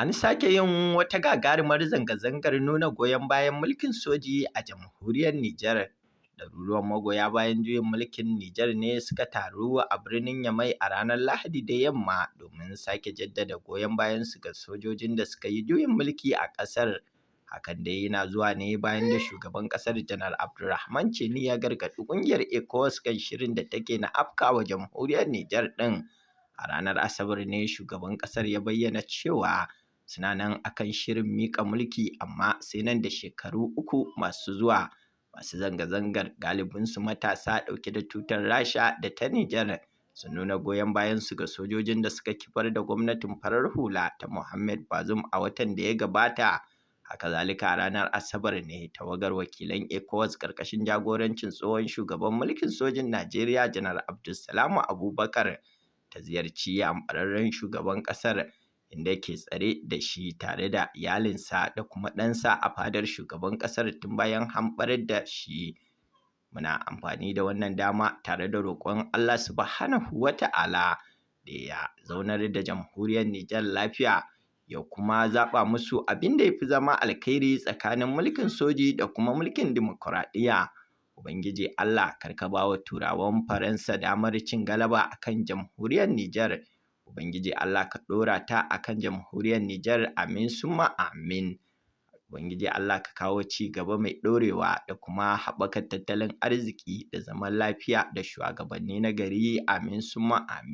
An sake yin wata gagarumar zanga-zangar nuna goyon bayan mulkin soji a jamhuriyar Nijar. Ɗaruruwan magoya bayan juyin mulkin Nijar ne suka taru a birnin Yamai a ranar Lahadi da yamma domin sake jaddada goyon bayansu ga sojojin da suka yi juyin mulki a ƙasar. Hakan dai yana zuwa ne bayan da shugaban ƙasar Janar Abdurrahman Chani ya gargaɗi ƙungiyar ECOWAS kan shirin da take na afkawa jamhuriyar Nijar ɗin. A ranar Asabar ne shugaban ƙasar ya bayyana cewa suna nan akan shirin miƙa mulki amma sai nan da shekaru 3 masu zuwa. Masu zanga-zangar galibinsu matasa ɗauke da tutar Rasha da ta Nijar sun nuna goyon bayansu ga sojojin da suka kifar da gwamnatin farar hula ta Mohamed Bazoum a watan da ya gabata. Haka zalika ranar Asabar ne tawagar wakilan ECOWAS ƙarƙashin jagorancin tsohon shugaban mulkin sojin Najeriya Janar Abdulsalam Abubakar ta ziyarci hamɓararren shugaban ƙasar inda ke tsare da shi tare da iyalinsa da kuma ɗansa a fadar shugaban ƙasar tun bayan hamɓarar da shi. Muna amfani da wannan dama tare da roƙon Allah subhanahu wa ta'ala da ya zaunar da jamhuriyar Nijar lafiya ya kuma zaɓa musu abin da ya fi zama alkhairi tsakanin mulkin soji da kuma mulkin dimokuraɗiyya. Ubangiji Allah karka ba wa turawan Faransa damar cin galaba akan jamhuriyar Nijar. Ubangiji Allah ka ɗora ta akan jamhuriyar Nijar, amin summa amin. Ubangiji Allah ka kawo ci gaba mai ɗorewa da kuma haɓakar tattalin arziki da zaman lafiya da shugabanni na gari, amin summa amin.